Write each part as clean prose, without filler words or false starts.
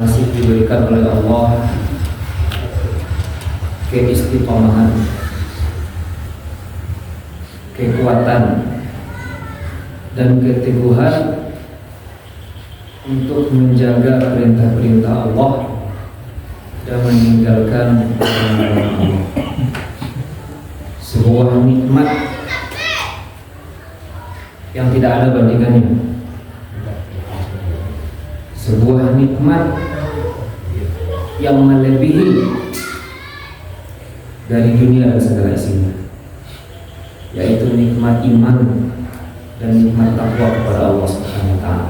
masih diberikan oleh Allah keistiqomahan, kekuatan dan keteguhan untuk menjaga perintah-perintah Allah dan meninggalkan larangan Allah. Sebuah nikmat yang tidak ada bandingannya, sebuah nikmat yang melebihi dari dunia dan segala isinya, yaitu nikmat iman dan nikmat takwa kepada Allah Subhanahu wa taala.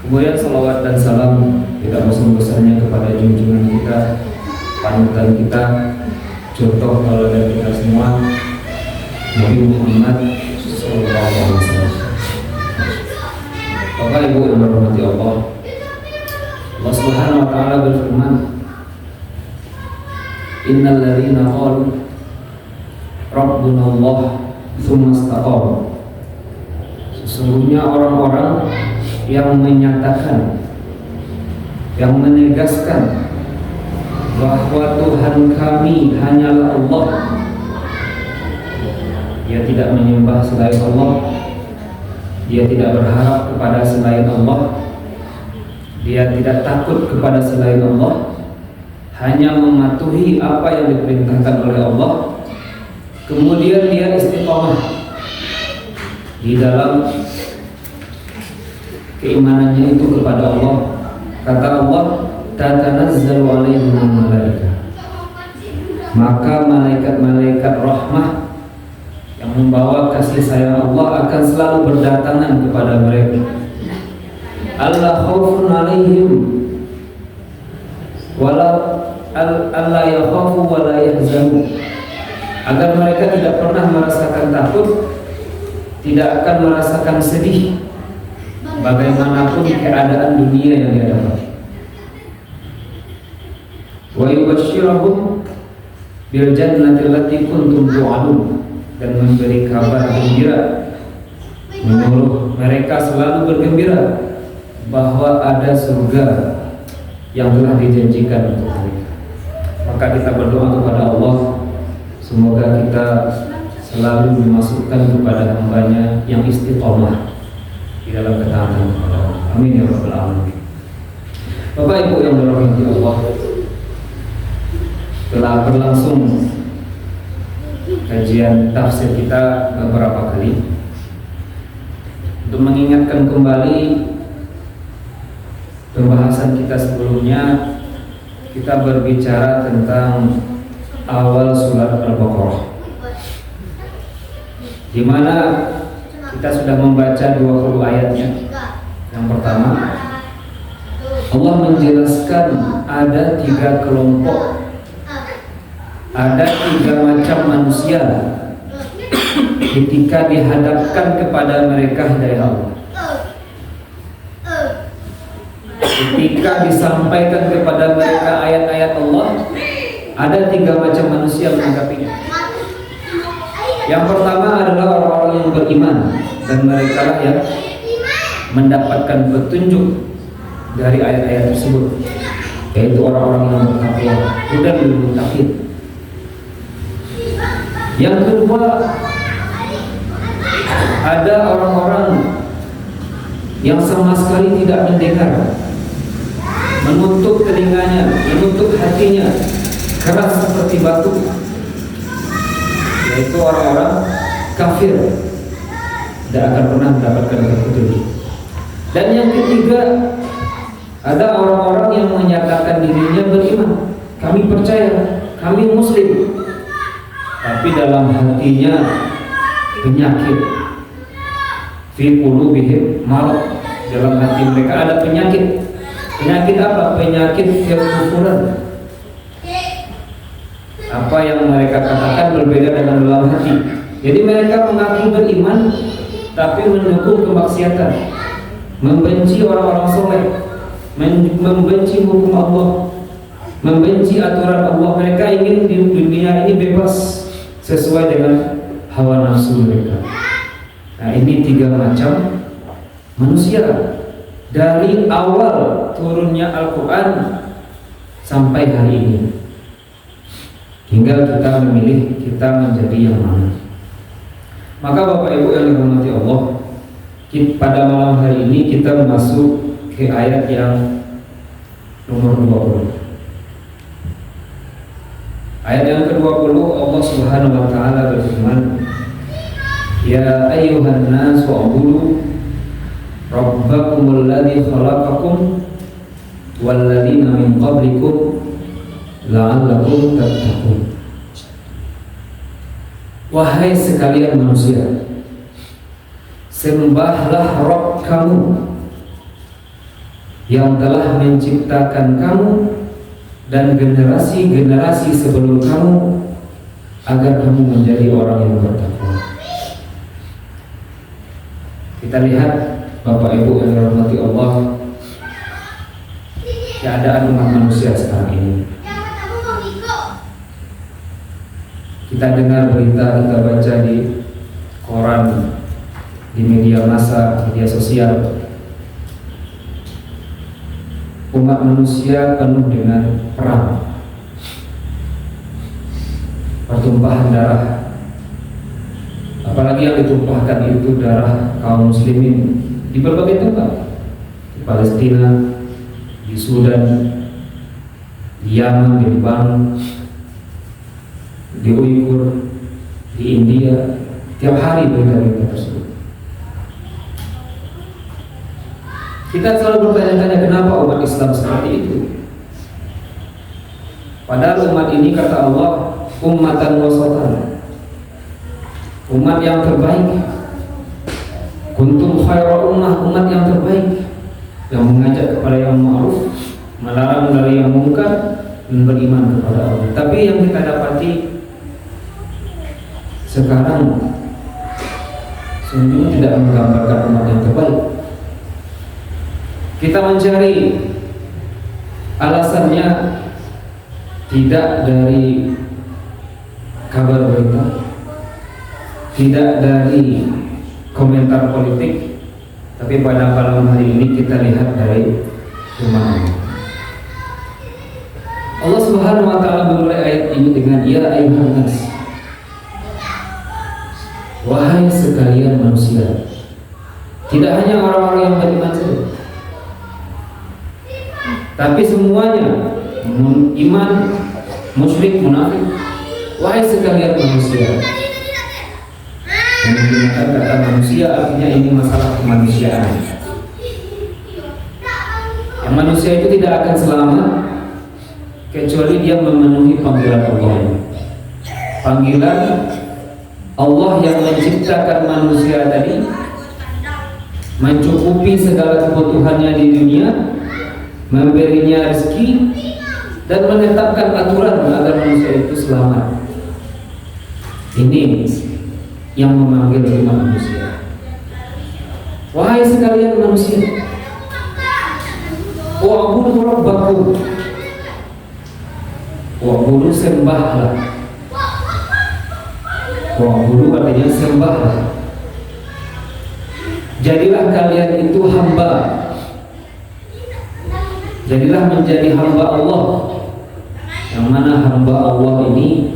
Kemudian salawat dan salam tidak bosan-bosannya kepada junjungan kita, panutan kita, contoh teladan kita semua, Nabi Muhammad sallallahu alaihi wasallam. Bapak Ibu yang dirahmati Allah, Allah Subhanahu wa taala berfirman, Innal ladzina qalu Rabbuna Allah tsumma istaqamu. Sesungguhnya orang-orang yang menyatakan, yang menegaskan bahwa Tuhan kami hanyalah Allah, dia tidak menyembah selain Allah, dia tidak berharap kepada selain Allah, dia tidak takut kepada selain Allah, hanya mematuhi apa yang diperintahkan oleh Allah. Kemudian dia istiqomah di dalam keimanannya itu kepada Allah. Kata Allah, tatanazzalu alaihim malaikah, maka malaikat-malaikat rahmah yang membawa kasih sayang Allah akan selalu berdatangan kepada mereka. Allah khaufun alaihim wala alla yakhafu wala yahzanu, agar mereka tidak pernah merasakan takut, tidak akan merasakan sedih bagaimanapun keadaan dunia yang dia dapat. Wa yubashshiruhum bil jannati allati kuntum tu'adun, dan memberi kabar gembira, menyuruh mereka selalu bergembira bahwa ada surga yang telah dijanjikan untuk mereka. Maka kita berdoa kepada Allah, semoga kita selalu dimasukkan kepada hamba-Nya yang istiqomah di dalam ketaatan kepada Allah. Amin ya rabbal alamin. Bapak Ibu yang dirahmati Allah, telah berlangsung kajian tafsir kita beberapa kali. Untuk mengingatkan kembali pembahasan kita sebelumnya, kita berbicara tentang awal surat Al-Baqarah, di mana kita sudah membaca 20 ayatnya. Yang pertama, Allah menjelaskan ada 3 kelompok, ada 3 macam manusia ketika dihadapkan kepada mereka hidayah Allah. Ketika disampaikan kepada mereka ayat-ayat Allah, ada 3 macam manusia menanggapinya. Yang pertama adalah orang-orang yang beriman, dan mereka lah yang mendapatkan petunjuk dari ayat-ayat tersebut, yaitu orang-orang yang bertakwa, hudan lil muttaqin. Yang kedua, ada orang-orang yang sama sekali tidak mendengar, menutup telinganya, menutup hatinya, keras seperti batu, yaitu orang-orang kafir, tidak akan pernah mendapatkan petunjuk. Dan yang ketiga, ada orang-orang yang menyatakan dirinya beriman, kami percaya, kami muslim, tapi dalam hatinya penyakit. Fi qulubihim marad, dalam hati mereka ada penyakit. Penyakit apa? Penyakit kekufuran. Apa yang mereka katakan berbeda dengan dalam hati. Jadi mereka mengaku beriman, tapi mendukung kemaksiatan, membenci orang-orang soleh, membenci hukum Allah, membenci aturan Allah. Mereka ingin di dunia ini bebas sesuai dengan hawa nafsu mereka. Nah, ini 3 macam manusia dari awal turunnya Al-Quran sampai hari ini. Tinggal kita memilih kita menjadi yang mana. Maka Bapak Ibu yang dirahmati Allah, pada malam hari ini kita masuk ke ayat yang nomor 20. Ayat yang ke-20, Allah Subhanahu wa taala berfirman, "Ya ayyuhan nas wa'budu rabbakumul ladzi khalaqakum wal ladzina min qablikum la'allakum tattaqun." Wahai sekalian manusia, sembahlah Rabb kamu yang telah menciptakan kamu dan generasi-generasi sebelum kamu, agar kamu menjadi orang yang bertakwa. Kita lihat Bapak Ibu yang dirahmati Allah, keadaan umat manusia sekarang ini. Kita dengar berita, kita baca di koran, di media massa, media sosial, umat manusia penuh dengan perang, pertumpahan darah. Apalagi yang ditumpahkan itu darah kaum muslimin di berbagai tempat, di Palestina, di Sudan, di Yaman, di Jepang, di Uighur, di India. Tiap hari berita-berita tersebut. Kita selalu bertanya-tanya, kenapa umat Islam seperti itu? Padahal umat ini, kata Allah, ummatan wasatan, umat yang terbaik. Kuntum khairu ummah, umat yang terbaik, yang mengajak kepada yang ma'ruf, melarang dari yang munkar, dan beriman kepada Allah. Tapi yang kita dapati sekarang sungguh tidak menggambarkan umat yang terbaik. Kita mencari alasannya tidak dari kabar berita, tidak dari komentar politik, tapi pada malam hari ini kita lihat dari firman Allah Subhanahu wa taala memulai ayat ini dengan ya ayyuhan nas, wahai sekalian manusia. Tidak hanya orang-orang yang beriman saja, tapi semuanya, iman, musyrik, munafik. Wahai sekalian manusia. Yang menggunakan kata manusia artinya ini masalah kemanusiaan. Yang manusia itu tidak akan selamat kecuali dia memenuhi panggilan Allah. Panggilan Allah yang menciptakan manusia tadi, mencukupi segala kebutuhannya di dunia, memberinya rezeki, dan menetapkan aturan agar manusia itu selamat. Ini yang memanggil umat manusia. Wahai sekalian manusia, wa'budu rabbakum, wa'budu, sembahlah. Wa'budu artinya sembahlah. Jadilah kalian itu hamba. Jadilah menjadi hamba Allah. Yang mana hamba Allah ini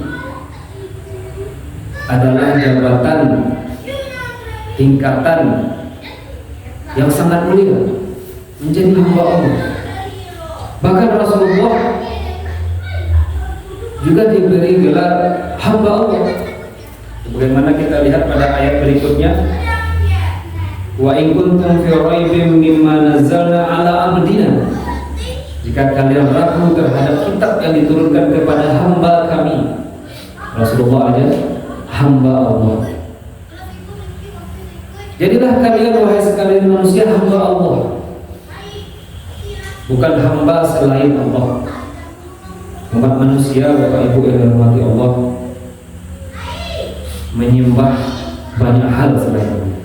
adalah jabatan, tingkatan yang sangat mulia, menjadi hamba Allah. Bahkan Rasulullah juga diberi gelar hamba Allah. Bagaimana kita lihat pada ayat berikutnya, wa in kuntum fi raibin mimma nazzalna ala abdina, jika kalian ragu terhadap kitab yang diturunkan kepada hamba kami. Rasulullah aja hamba Allah. Jadilah kalian wahai sekalian manusia hamba Allah, bukan hamba selain Allah. Umat manusia, Bapak Ibu yang dirahmati Allah, menyembah banyak hal selain Allah.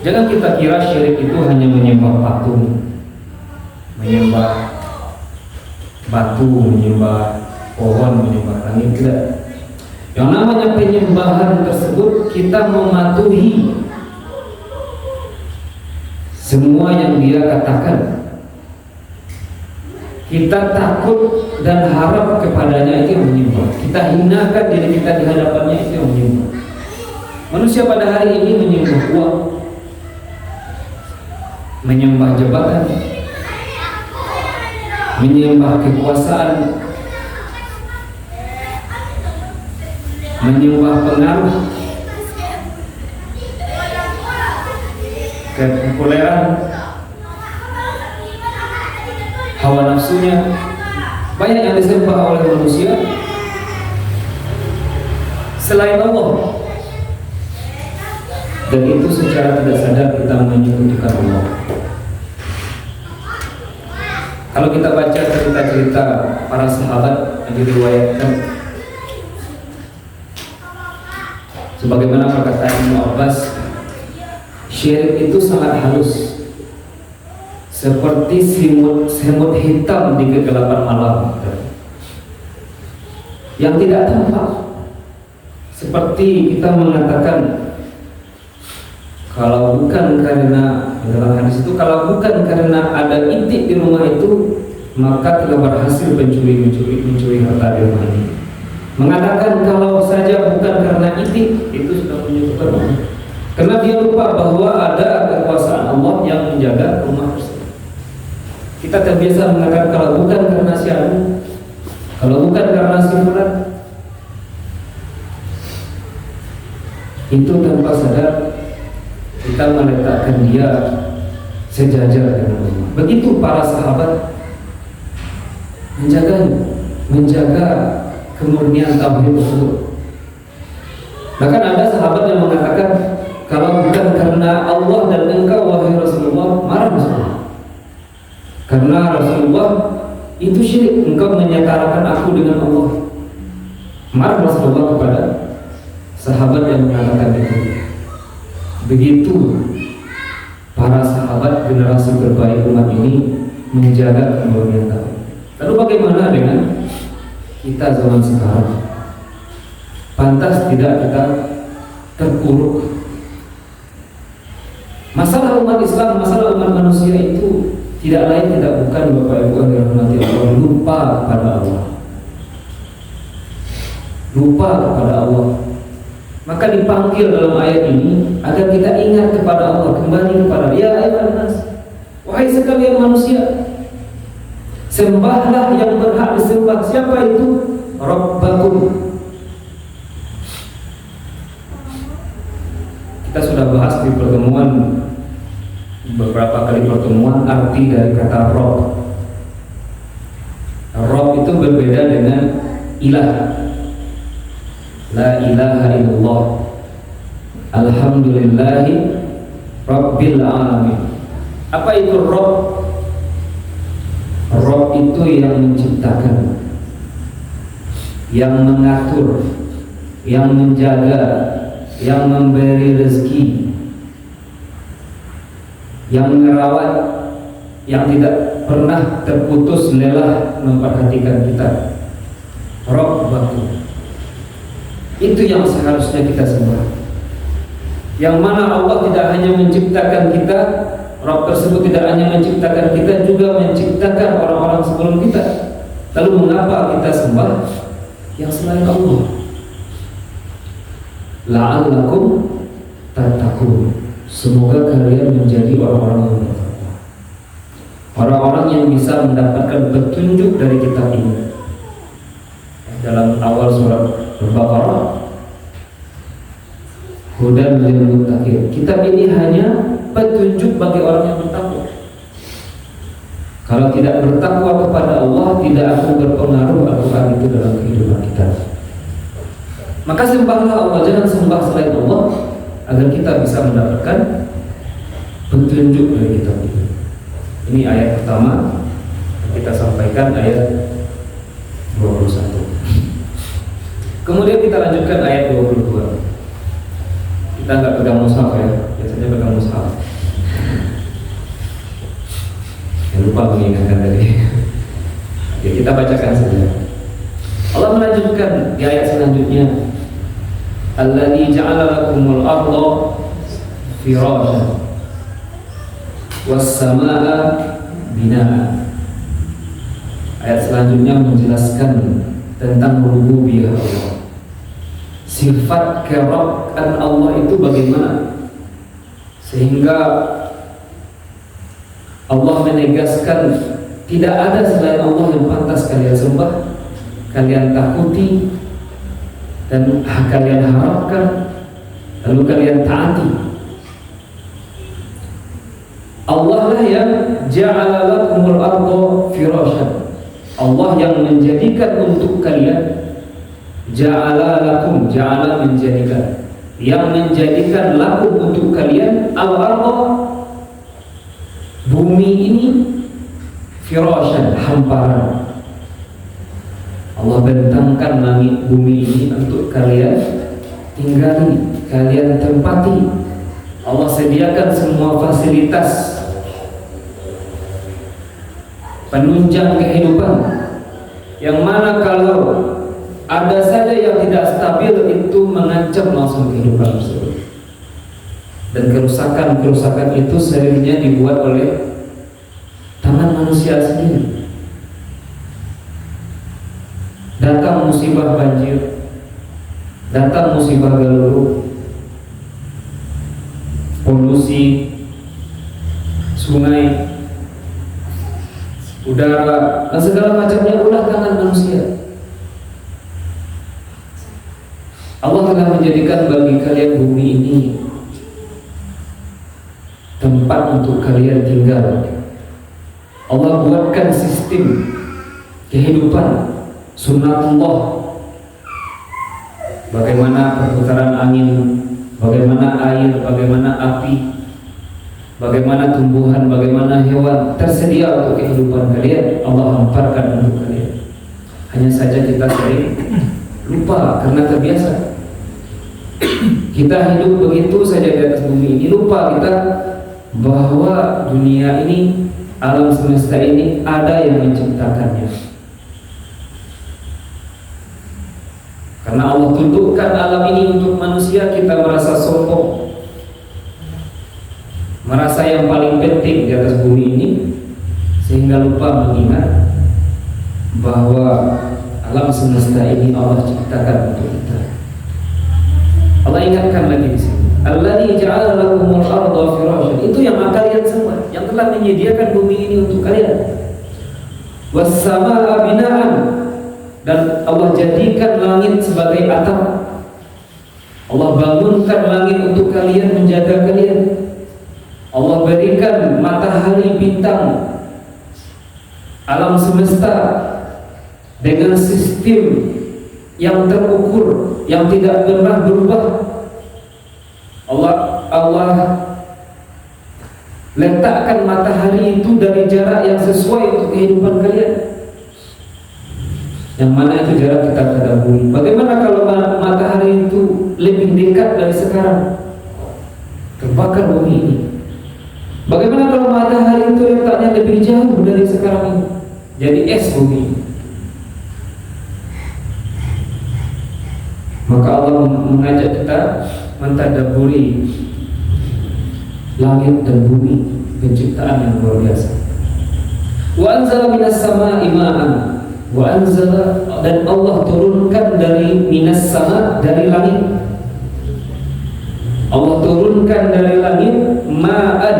Jangan kita kira syirik itu hanya menyembah patung, menyembah batu, menyembah pohon, menyembah langit. Tidak. Yang namanya penyembahan tersebut kita mematuhi semua yang dia katakan. Kita takut dan harap kepadanya, itu yang menyembah. Kita hinakan diri kita di hadapannya, itu yang menyembah. Manusia pada hari ini menyembah uang, menyembah jabatan, menyembah kekuasaan, menyembah pengaruh, kepopuleran, hawa nafsunya. Banyak yang disembah oleh manusia selain Allah, dan itu secara tidak sadar kita menyekutukan Allah. Kalau kita baca cerita-cerita para sahabat yang diriwayatkan, sebagaimana perkataan Ibnu Abbas, syirik itu sangat halus, seperti semut hitam di kegelapan malam, yang tidak tampak. Seperti kita mengatakan, kalau bukan karena, dalam hadis itu, kalau bukan karena ada itik di rumah itu, maka telah berhasil mencuri harta di rumah ini. Mengatakan kalau saja bukan karena itik, itu sudah menyebutkan Allah. Karena dia lupa bahwa ada kekuasaan Allah yang menjaga rumah tersebut. Kita terbiasa mengatakan kalau bukan karena si anu, kalau bukan karena si fulan, itu tanpa sadar kita meletakkan dia sejajar dengan Allah. Begitu para sahabat menjaga kemurnian tauhid tersebut. Bahkan ada sahabat yang mengatakan, kalau bukan karena Allah dan engkau wahai Rasulullah, marah Rasulullah. Karena Rasulullah itu syirik, engkau menyetarakan aku dengan Allah. Marah Rasulullah kepada sahabat yang mengatakan itu. Begitu para sahabat generasi terbaik umat ini menjaga kemurnian tauhid. Lalu bagaimana dengan kita zaman sekarang? Pantas tidak kita terpuruk? Masalah umat Islam, masalah umat manusia itu tidak lain tidak bukan Bapak Ibu yang dirahmati Allah, lupa kepada Allah. Lupa kepada Allah. Maka dipanggil dalam ayat ini agar kita ingat kepada Allah, kembali kepada ya ayyuhan nas, wahai sekalian manusia, sembahlah yang berhak disembah. Siapa itu? Rabbakum. Kita sudah bahas di pertemuan, beberapa kali pertemuan, arti dari kata Rabb. Rabb itu berbeda dengan ilah. La ilaha illallah, alhamdulillahi rabbil alamin. Apa itu Rabb? Rabb itu yang menciptakan, yang mengatur, yang menjaga, yang memberi rezeki, yang merawat, yang tidak pernah terputus lelah memperhatikan kita. Rabbakum. Itu yang seharusnya kita sembah. Yang mana Allah tidak hanya menciptakan kita, Rabb tersebut tidak hanya menciptakan kita, juga menciptakan orang-orang sebelum kita. Lalu mengapa kita sembah yang selain Allah? La'allakum tattaqun. Semoga kalian menjadi orang-orang yang bertakwa, orang-orang yang bisa mendapatkan petunjuk dari kitab ini. Dalam awal surat Al-Baqarah, hudan lil muttaqin. Kitab ini hanya petunjuk bagi orang yang bertakwa. Kalau tidak bertakwa kepada Allah, tidak akan berpengaruh Al-Quran itu dalam kehidupan kita. Maka sembahlah Allah, jangan sembah selain Allah, agar kita bisa mendapatkan petunjuk dari kitab ini. Ini ayat pertama yang kita sampaikan, ayat 21. Kemudian kita lanjutkan ayat 22. Kita nggak pegang mushaf ya, biasanya pegang mushaf. Yang lupa mengingatkan tadi. Ya, kita bacakan saja. Allah melanjutkan di ayat selanjutnya, Alladzi ja'ala lakumul arda firashan. was-samaa'a binaa. Ayat selanjutnya menjelaskan tentang rububiyah Allah. Sifat kerabkan Allah itu bagaimana, sehingga Allah menegaskan tidak ada selain Allah yang pantas kalian sembah, kalian takuti, dan kalian harapkan, lalu kalian taati. Allah lah yang ja'ala lakumul arda firasyan. Allah yang menjadikan untuk kalian, ja'ala lakum, ja'ala menjadikan, yang menjadikan lakum untuk kalian al-arda, bumi ini, firasyan, hamparan. Allah bentangkan langit bumi ini untuk kalian tinggali, kalian tempati. Allah sediakan semua fasilitas penunjang kehidupan, yang mana kalau ada saja yang tidak stabil itu mengancam langsung kehidupan tersebut. Dan kerusakan itu seringnya dibuat oleh tangan manusia sendiri. Datang musibah banjir, datang musibah geluruh, polusi sungai, udara, dan segala macamnya ulah tangan manusia. Allah telah menjadikan bagi kalian bumi ini tempat untuk kalian tinggal. Allah buatkan sistem kehidupan sunnatullah, bagaimana perputaran angin, bagaimana air, bagaimana api, bagaimana tumbuhan, bagaimana hewan tersedia untuk kehidupan kalian. Allah hamparkan untuk kalian. Hanya saja kita sering lupa karena terbiasa. Kita hidup begitu saja di atas bumi ini, lupa kita bahwa dunia ini, alam semesta ini ada yang menciptakannya. Karena Allah tundukkan alam ini untuk manusia, kita merasa sombong, merasa yang paling penting di atas bumi ini, sehingga lupa mengingat bahwa alam semesta ini Allah ciptakan untuk kita. Allah ingatkan lagi di sini, Alladzi ja'ala lakumul arda firasyan. Itu yang kalian semua, yang telah menyediakan bumi ini untuk kalian. Was-samaa'a binaan, dan Allah jadikan langit sebagai atap. Allah bangunkan langit untuk kalian, menjaga kalian. Allah berikan matahari, bintang, alam semesta dengan sistem yang terukur, yang tidak pernah berubah. Allah letakkan matahari itu dari jarak yang sesuai untuk kehidupan kalian, yang mana itu jarak kita ke bumi. Bagaimana kalau matahari itu lebih dekat dari sekarang, terbakar bumi ini? Bagaimana kalau matahari itu letaknya lebih jauh dari sekarang ini, jadi es bumi? Maka Allah mengajak kita mentadabburi langit dan bumi, penciptaan yang luar biasa. Wa anzala minas samaa'i ma'an, wa anzala, dan Allah turunkan dari minas sama, dari langit. Allah turunkan dari langit ma'an,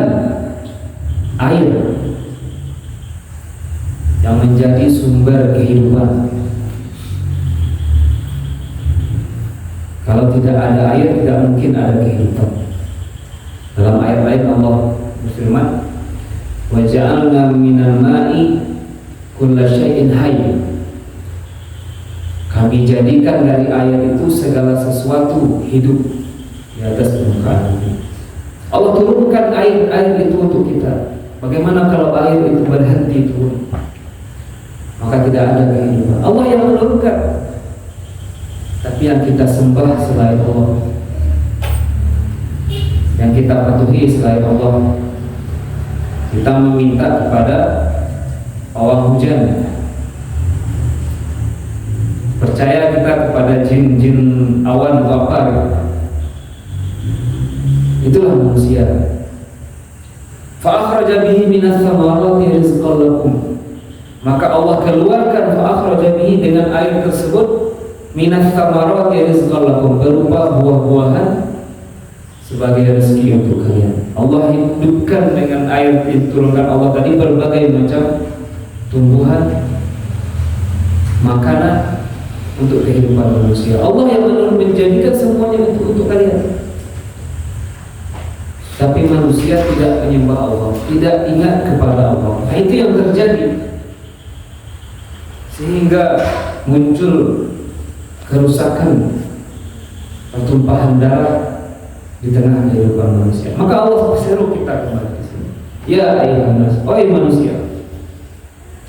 air yang menjadi sumber kehidupan. Kalau tidak ada air, tidak mungkin ada kehidupan. Dalam ayat lain Allah berfirman, wa ja'alna minal ma'i kulla syai'in hayy. Kami jadikan dari air itu segala sesuatu hidup di atas permukaan bumi. Allah turunkan air itu untuk kita. Bagaimana kalau air itu berhenti turun? Maka tidak ada kehidupan. Allah yang menurunkan. Tapi yang kita sembah selain Allah, yang kita patuhi selain Allah, kita meminta kepada pawang hujan, percaya kita kepada jin-jin awan wapar. Itulah manusia. fa akhraja bihi minas samarati rizqan lakum, maka Allah keluarkan fa akhraja bihi dengan air tersebut minas samarati rizqan lakum, berupa buah-buahan sebagai rezeki untuk kalian. Allah hidupkan dengan air diturunkan Allah tadi berbagai macam tumbuhan, makanan untuk kehidupan manusia. Allah yang menjadikan semuanya untuk kalian. Tapi manusia tidak menyembah Allah, tidak ingat kepada Allah. Nah, itu yang terjadi, sehingga muncul kerusakan, pertumpahan darah di tengah kehidupan manusia. Maka Allah seru kita kembali ke sini. Ya ayuhan nas, wahai manusia,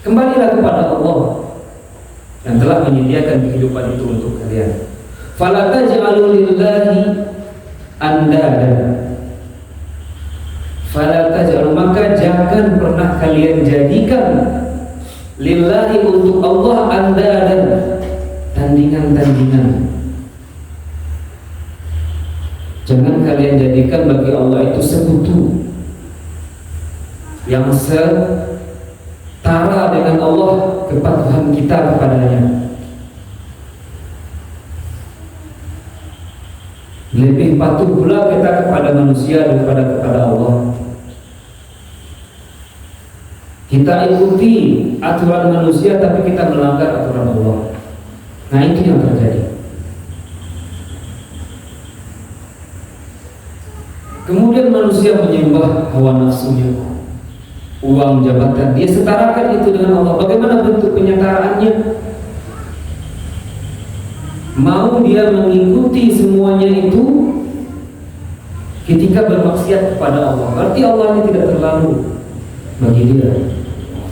kembalilah kepada Allah yang telah menyediakan kehidupan itu untuk kalian. Fala taj'alu lillahi andada. Fala taj'alu, maka jangan pernah kalian jadikan lillahi untuk Allah andadan, tandingan-tandingan. Jangan kalian jadikan bagi Allah itu sekutu yang setara dengan Allah kepatuhan kita kepadanya. Lebih patuh pula kita kepada manusia daripada kepada Allah. Kita ikuti aturan manusia tapi kita melanggar aturan Allah. Nah, itu yang terjadi. Kemudian manusia menyembah hawa nafsunya, uang, jabatan, dia setarakan itu dengan Allah. Bagaimana bentuk penyetaraannya? Mau dia mengikuti semuanya itu ketika bermaksiat kepada Allah, berarti Allah ini tidak terlalu bagi dia.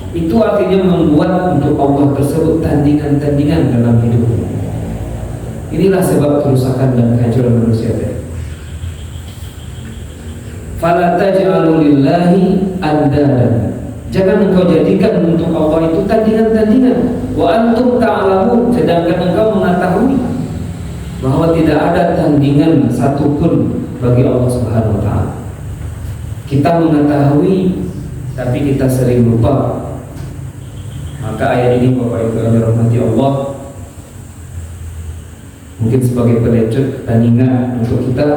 Itu artinya membuat untuk Allah tersebut tandingan-tandingan dalam hidupnya. Inilah sebab kerusakan dan kehancuran manusia tadi. Fala taj'alu lillahi andadan, jangan engkau jadikan untuk Allah itu tandingan-tandingan. Wa antum ta'lamun, sedangkan engkau mengetahui bahwa tidak ada tandingan satupun bagi Allah Subhanahu wa taala. Kita mengetahui tapi kita sering lupa. Maka ayat ini Bapak Ibu yang dirahmati Allah mungkin sebagai pelecut tandingan untuk kita,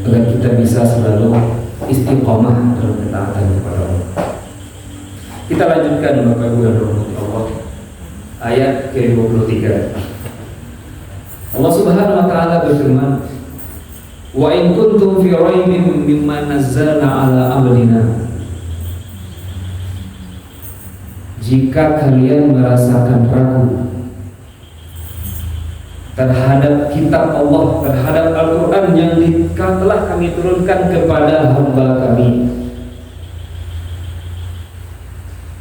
agar kita bisa selalu istiqomah dalam ketaatan kepada Allah. Kita lanjutkan Bapak Ibu yang dirahmati Allah, ayat ke-23. Allah Subhanahu wa taala berfirman, "Wa in kuntum fi raibin mimma nazzalna 'ala 'abdina." Jika kalian merasakan ragu terhadap kitab Allah, terhadap Al-Quran yang telah kami turunkan kepada hamba kami.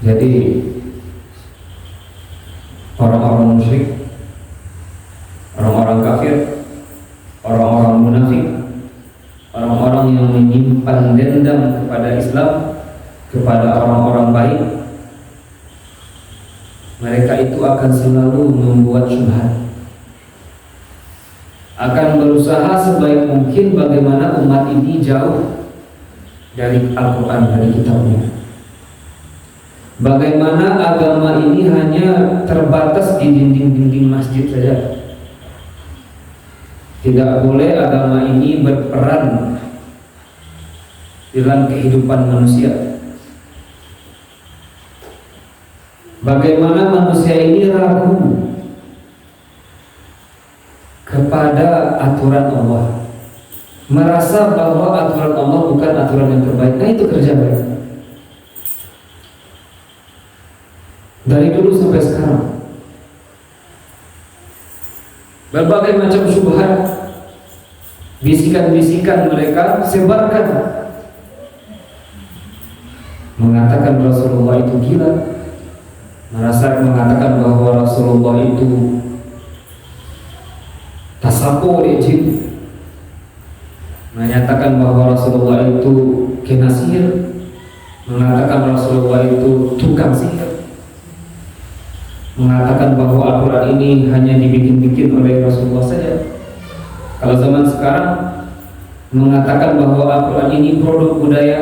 Jadi orang-orang musyrik, orang-orang kafir, orang-orang munafik, orang-orang yang menyimpan dendam kepada Islam, kepada orang-orang baik, mereka itu akan selalu membuat syubhat, akan berusaha sebaik mungkin bagaimana umat ini jauh dari Al-Quran, dari kitabnya. Bagaimana agama ini hanya terbatas di dinding-dinding masjid saja. Tidak boleh agama ini berperan dalam kehidupan manusia. Bagaimana manusia ini ragu kepada aturan Allah, merasa bahwa aturan Allah bukan aturan yang terbaik. Nah, itu kerja mereka dari dulu sampai sekarang. Berbagai macam syubhat, bisikan-bisikan mereka sebarkan, mengatakan Rasulullah itu gila, mengatakan bahwa Rasulullah itu tasapo oleh jin, menyatakan bahwa Rasulullah itu kena sihir, mengatakan Rasulullah itu tukang sihir, mengatakan bahwa Al-Quran ini hanya dibikin-bikin oleh Rasulullah saja. Kalau zaman sekarang mengatakan bahwa Al-Quran ini produk budaya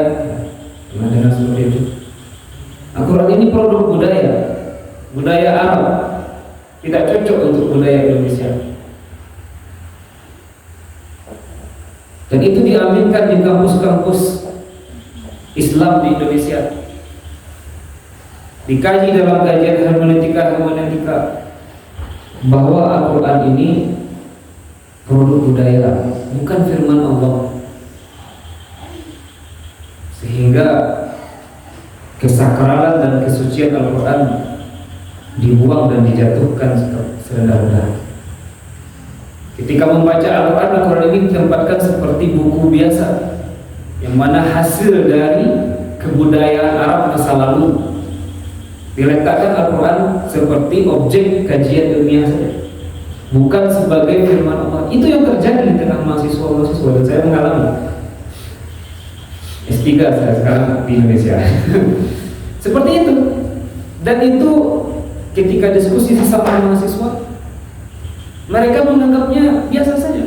Pernah dengar seperti itu? Al-Quran ini produk budaya Arab, tidak cocok untuk budaya Indonesia. Dan itu diaminkan di kampus-kampus Islam di Indonesia. Dikaji dalam kajian hermeneutika bahwa Al-Quran ini produk budaya, bukan firman Allah. Sehingga kesakralan dan kesucian Al-Quran dibuang dan dijatuhkan serendah-rendahnya. Ketika membaca Al-Quran, Al-Quran ini ditempatkan seperti buku biasa, yang mana hasil dari kebudayaan Arab masa lalu. Diletakkan Al-Quran seperti objek kajian ilmiah saja, bukan sebagai firman Allah. Itu yang terjadi di tengah mahasiswa-mahasiswa, dan saya mengalami. S3 saya sekarang di Indonesia. Seperti itu. Dan itu ketika diskusi sesama mahasiswa, mereka menganggapnya biasa saja,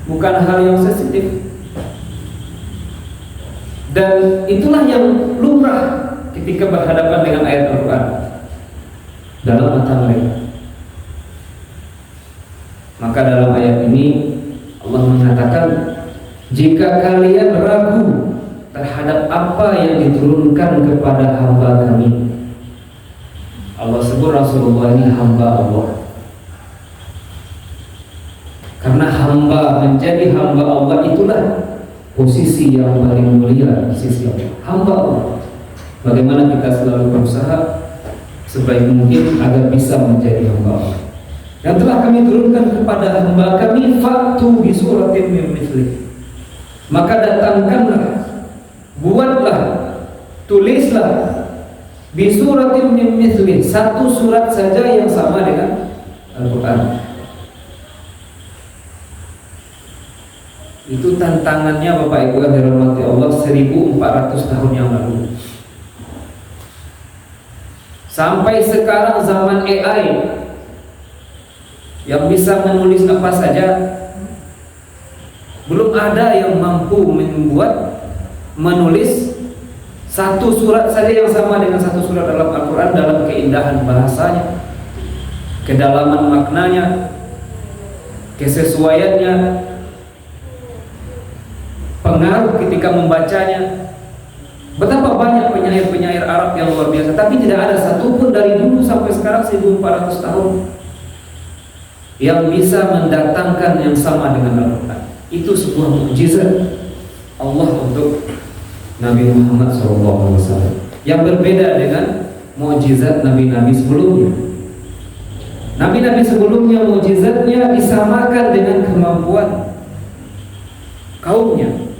bukan hal yang sensitif. Dan itulah yang lumrah ketika berhadapan dengan ayat Al-Quran dalam mata mereka. Maka dalam ayat ini Allah mengatakan, jika kalian ragu terhadap apa yang diturunkan kepada hamba kami. Allah sebut Rasulullah ini hamba Allah, karena hamba, menjadi hamba Allah itulah posisi yang paling mulia di sisi Allah. Hamba Allah. Bagaimana kita selalu berusaha sebaik mungkin agar bisa menjadi hamba Allah. Yang telah kami turunkan kepada hamba kami, fa'tu bi suratin min mithlih. Maka datangkanlah, buatlah, tulislah bi suratin min mithlih, satu surat saja yang sama dengan Al-Quran. Itu tantangannya Bapak Ibu yang dirahmati Allah, 1400 tahun yang lalu. Sampai sekarang zaman AI yang bisa menulis apa saja, belum ada yang mampu menulis satu surat saja yang sama dengan satu surat dalam Al-Quran, dalam keindahan bahasanya, kedalaman maknanya, kesesuaiannya, pengaruh ketika membacanya. Betapa banyak penyair-penyair Arab yang luar biasa, tapi tidak ada satupun dari dulu sampai sekarang 1400 tahun yang bisa mendatangkan yang sama dengan Al-Quran. Itu sebuah mukjizat Allah untuk Nabi Muhammad SAW, yang berbeda dengan mukjizat nabi-nabi sebelumnya. Nabi-nabi sebelumnya mukjizatnya disamakan dengan kemampuan kaumnya.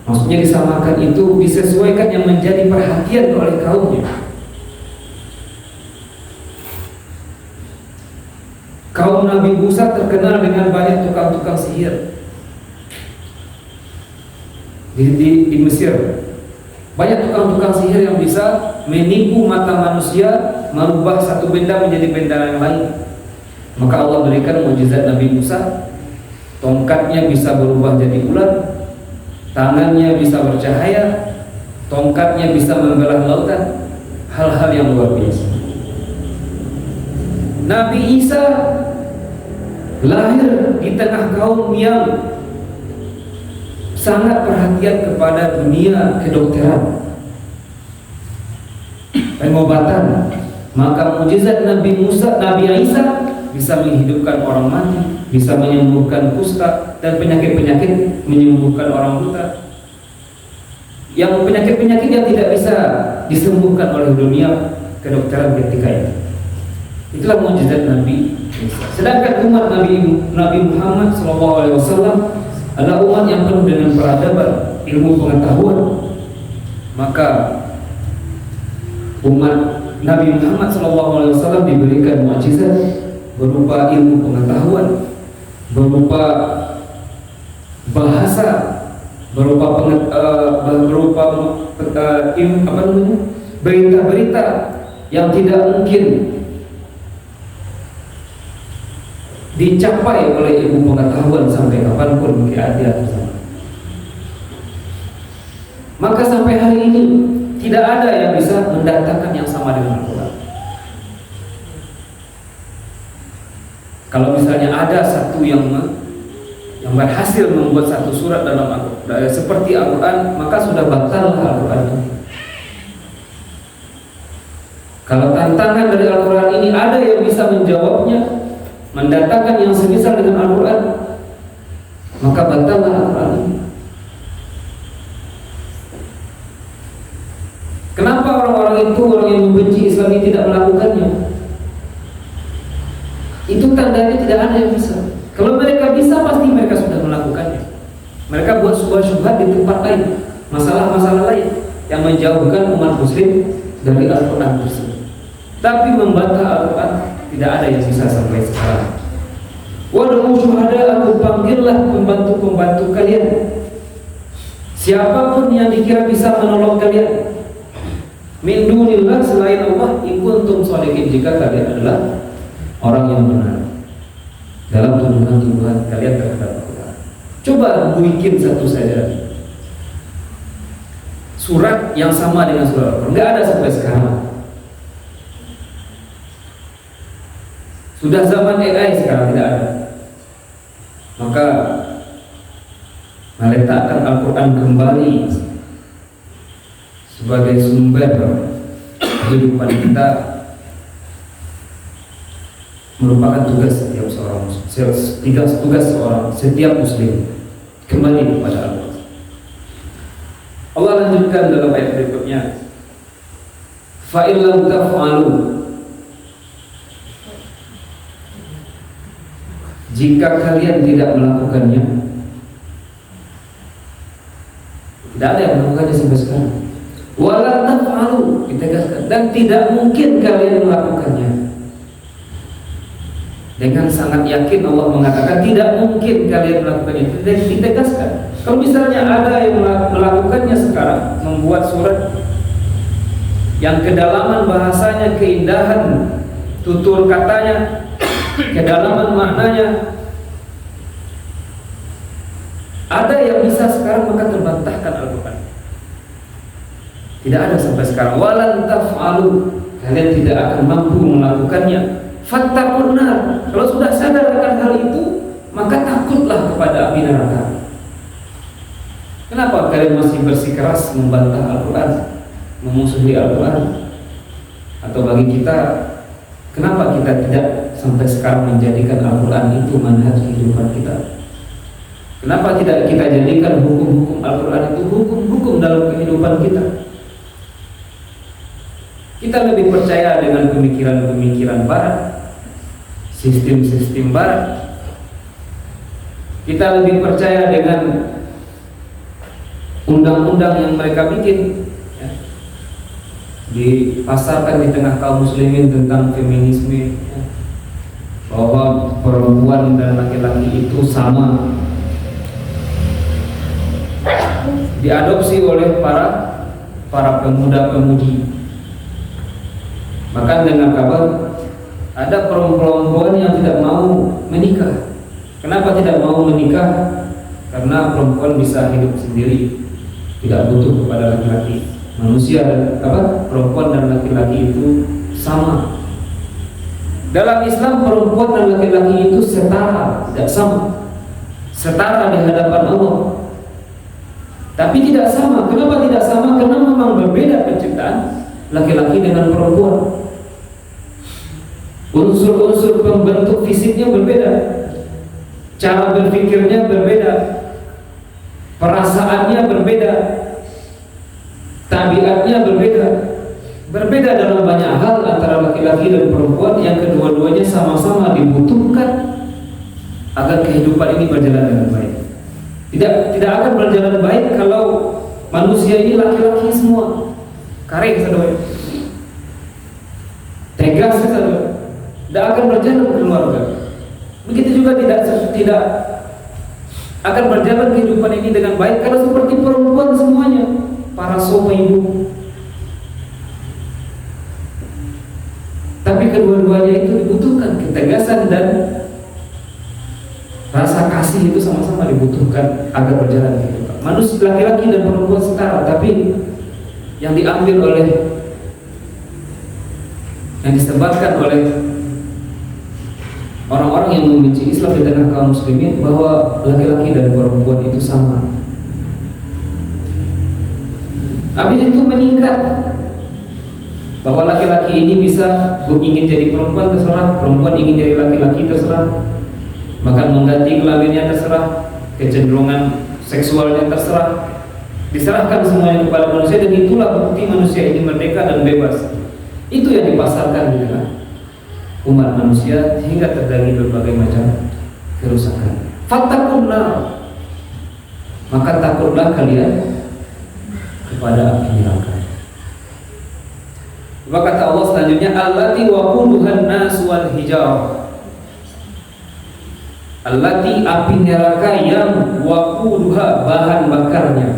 Maksudnya disamakan itu disesuaikan yang menjadi perhatian oleh kaumnya. Kaum Nabi Musa terkenal dengan banyak tukang-tukang sihir di Mesir. Banyak tukang-tukang sihir yang bisa menipu mata manusia, merubah satu benda menjadi benda yang lain. Maka Allah berikan mukjizat Nabi Musa, tongkatnya bisa berubah jadi ular, tangannya bisa bercahaya, tongkatnya bisa membelah lautan, hal-hal yang luar biasa. Nabi Isa lahir di tengah kaum yang sangat perhatian kepada dunia kedokteran, pengobatan. Maka mukjizat Nabi Isa bisa menghidupkan orang mati, bisa menyembuhkan kusta dan penyakit-penyakit, menyembuhkan orang buta, yang penyakit-penyakit yang tidak bisa disembuhkan oleh dunia kedokteran ketika itu. Itulah mukjizat Nabi Isa. Sedangkan umat Nabi Muhammad SAW adalah umat yang penuh dengan peradaban, ilmu pengetahuan. Maka umat Nabi Muhammad SAW diberikan mukjizat berupa ilmu pengetahuan, berupa bahasa, berupa berita-berita yang tidak mungkin dicapai oleh ilmu pengetahuan sampai kapanpun di akhir zaman. Maka sampai hari ini tidak ada yang bisa mendatangkan yang sama dengan Al-Quran. Kalau misalnya ada satu yang berhasil membuat satu surat dalam seperti Al-Quran, maka sudah batal Al-Quran. Kalau tantangan dari Al-Quran ini ada yang bisa menjawabnya, mendatangkan yang semisal dengan Al-Quran, maka batallah Al-Quran ini. Kenapa orang-orang itu, orang yang membenci Islam ini tidak melakukannya? Itu tandanya tidak ada yang bisa. Kalau mereka bisa, pasti mereka sudah melakukannya. Mereka buat sebuah syubhat di tempat lain, masalah-masalah lain yang menjauhkan umat muslim dari Al-Quran tersebut. Tapi membantah Al-Quran tidak ada yang bisa sampai sekarang. Wad'u syuhada'akum, panggillah pembantu-pembantu kalian, siapapun yang dikira bisa menolong kalian, min dunillah, selain Allah, in kuntum sholihin, jika kalian adalah orang yang benar dalam tuduhan-tuduhan kalian terhadap Al-Quran. Coba bikin satu saja surat yang sama dengan surat Al-Quran. Nggak ada sampai sekarang. Sudah zaman AI sekarang, tidak ada. Maka meletakkan Al-Quran kembali sebagai sumber kehidupan kita merupakan tugas setiap seorang setiap muslim, kembali kepada Allah. Allah lanjutkan dalam ayat berikutnya, fa illam taf'alu, jika kalian tidak melakukannya. Tidak ada yang melakukannya sampai sekarang. Wala taf'alu, ditegaskan, dan tidak mungkin kalian melakukannya. Dengan sangat yakin Allah mengatakan tidak mungkin kalian melakukannya. Ditegaskan. Kalau misalnya ada yang melakukannya sekarang, membuat surat yang kedalaman bahasanya, keindahan tutur katanya, kedalaman maknanya, ada yang bisa sekarang, maka terbantahkan Al-Quran. Tidak ada sampai sekarang. Walan taf'alu, kalian tidak akan mampu melakukannya. Fattaqun nar, kalau sudah sadar akan hal itu, maka takutlah kepada api neraka. Kenapa kalian masih bersikeras membantah Al-Quran, memusuhi Al-Quran? Atau bagi kita, kenapa kita tidak sampai sekarang menjadikan Al-Quran itu manhaj kehidupan kita? Kenapa tidak kita jadikan hukum-hukum Al-Quran itu hukum-hukum dalam kehidupan kita? Kita lebih percaya dengan pemikiran-pemikiran barat, sistem-sistem barat. Kita lebih percaya dengan undang-undang yang mereka bikin, ya, dipasarkan di tengah kaum muslimin tentang feminisme, ya, bahwa perempuan dan laki-laki itu sama, diadopsi oleh para pemuda-pemudi. Maka dengan kabar ada perempuan yang tidak mau menikah. Kenapa tidak mau menikah? Karena perempuan bisa hidup sendiri, tidak butuh kepada laki-laki. Manusia perempuan dan laki-laki itu sama. Dalam Islam perempuan dan laki-laki itu setara, tidak sama. Setara di hadapan Allah. Tapi tidak sama. Kenapa tidak sama? Karena memang berbeda penciptaan laki-laki dengan perempuan. Unsur-unsur pembentuk fisiknya berbeda, cara berpikirnya berbeda, perasaannya berbeda, tabiatnya berbeda dalam banyak hal antara laki-laki dan perempuan, yang kedua-duanya sama-sama dibutuhkan agar kehidupan ini berjalan dengan baik. Tidak akan berjalan baik kalau manusia ini laki-laki semua, karek saudara, tegas saudara, tidak akan berjalan keluarga. Begitu juga tidak akan berjalan kehidupan ini dengan baik kalau seperti perempuan semuanya, para suami ibu. Tapi kedua-duanya itu dibutuhkan, ketegasan dan rasa kasih itu sama-sama dibutuhkan agar berjalan kehidupan. manusia laki-laki dan perempuan setara, tapi yang diambil oleh, yang disebarkan oleh orang-orang yang membenci Islam di tengah kaum muslimin bahwa laki-laki dan perempuan itu sama. Habis itu meningkat bahwa laki-laki ini bisa ingin jadi perempuan terserah, perempuan ingin jadi laki-laki terserah, bahkan mengganti kelaminnya terserah, kecenderungan seksualnya terserah, diserahkan semuanya kepada manusia, dan itulah bukti manusia ini merdeka dan bebas. Itu yang dipasarkan di tengah umat manusia hingga terjadi berbagai macam kerusakan. Fattaqullah, maka takutlah kalian kepada api neraka. Maka kata Allah selanjutnya, allati waquduhan nas wal hijarah. Allati, api neraka yang waquduha, bahan bakarnya,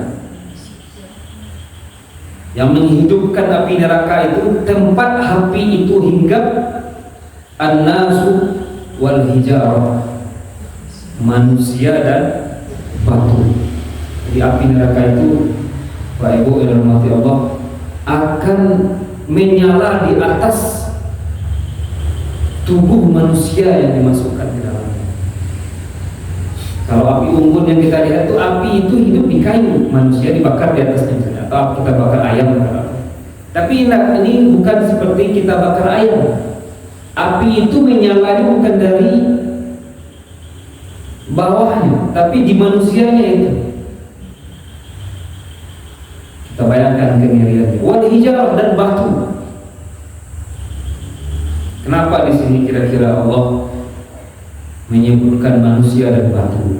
yang menghidupkan api neraka itu, tempat api itu hinggap, an-nasu wal hijarah, manusia dan batu. Jadi api neraka itu, Bapak Ibu yang dirahmati Allah, akan menyala di atas tubuh manusia yang dimasukkan di dalamnya. Kalau api unggun yang kita lihat itu, api itu hidup di kayu, manusia dibakar di atasnya, atau kita bakar ayam. Tapi ini bukan seperti kita bakar ayam. Api itu menyala bukan dari bawahnya, tapi di manusianya itu. Kita bayangkan kengeriannya. Wal hijarah, dan batu. Kenapa di sini kira-kira Allah menyebutkan manusia dan batu?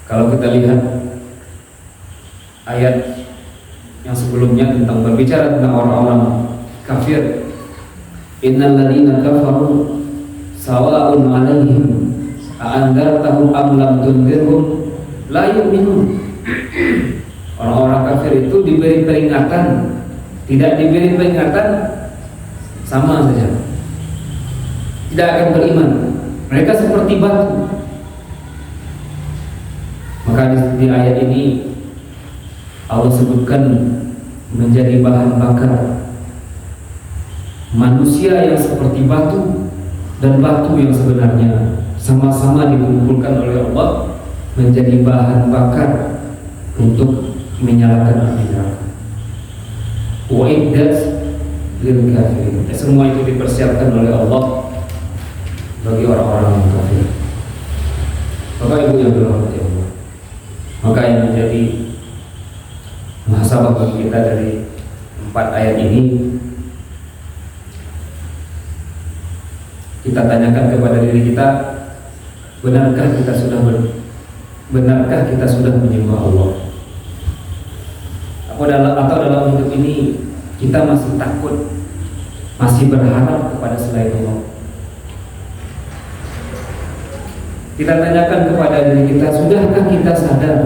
Kalau kita lihat ayat yang sebelumnya tentang berbicara tentang orang-orang kafir, innal ladzina kafaru sawa'un 'alaihim a'andzartahum am lam tunzirhum la yu'minun. Orang-orang kafir itu diberi peringatan, tidak diberi peringatan, sama saja, tidak akan beriman. Mereka seperti batu. Maka di ayat ini Allah sebutkan menjadi bahan bakar manusia yang seperti batu dan batu yang sebenarnya sama-sama dikumpulkan oleh Allah menjadi bahan bakar untuk menyalakan api neraka. Wa'iddat lil kafirin. Semua itu dipersiapkan oleh Allah bagi orang-orang yang kafir. Bapak Ibu yang dirahmati Allah, maka yang menjadi muhasabah bagi kita dari 4 ayat ini, kita tanyakan kepada diri kita, benarkah kita sudah menyembah Allah? Atau dalam hidup ini kita masih takut, masih berharap kepada selain Allah? Kita tanyakan kepada diri kita, sudahkah kita sadar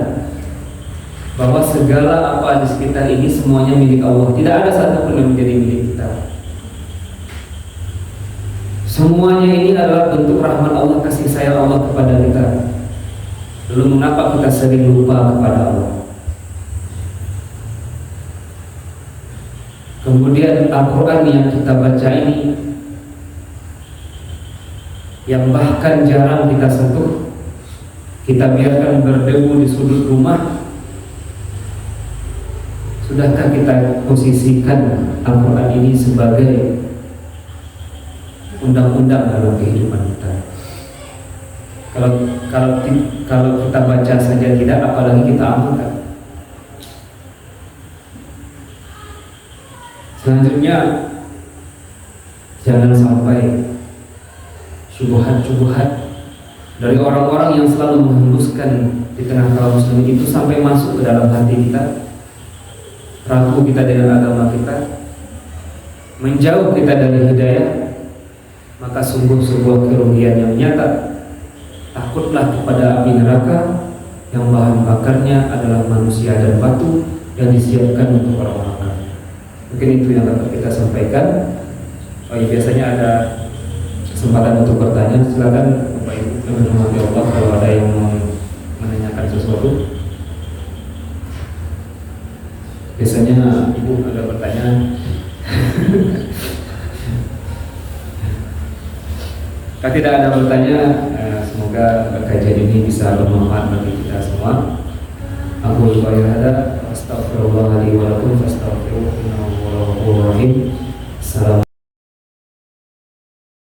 bahwa segala apa di sekitar ini semuanya milik Allah? Tidak ada satupun yang menjadi milik kita. Semuanya ini adalah bentuk rahmat Allah, kasih sayang Allah kepada kita. Lalu mengapa kita sering lupa kepada Allah? Kemudian Al-Quran yang kita baca ini, yang bahkan jarang kita sentuh, kita biarkan berdebu di sudut rumah. Sudahkah kita posisikan Al-Quran ini sebagai undang-undang dalam kehidupan kita? Kalau kita baca saja tidak, apalagi kita amalkan. Selanjutnya, jangan sampai syubhat-syubhat dari orang-orang yang selalu menghembuskan di tengah kaum muslimin itu sampai masuk ke dalam hati kita, ragu kita dengan agama kita, menjauh kita dari hidayah. Maka sungguh sebuah kerugian yang nyata. Takutlah kepada api neraka yang bahan bakarnya adalah manusia dan batu yang disiapkan untuk orang-orang kafir. Mungkin itu yang dapat kita sampaikan. Biasanya ada kesempatan untuk bertanya, silakan Bapak Ibu. dirahmati Allah, kalau ada yang mau menanyakan sesuatu, biasanya ibu ada pertanyaan. Kalau tidak ada pertanyaan, semoga kajian ini bisa bermanfaat bagi kita semua. Aku lupa ya, ada astagfirullah li wa lakum.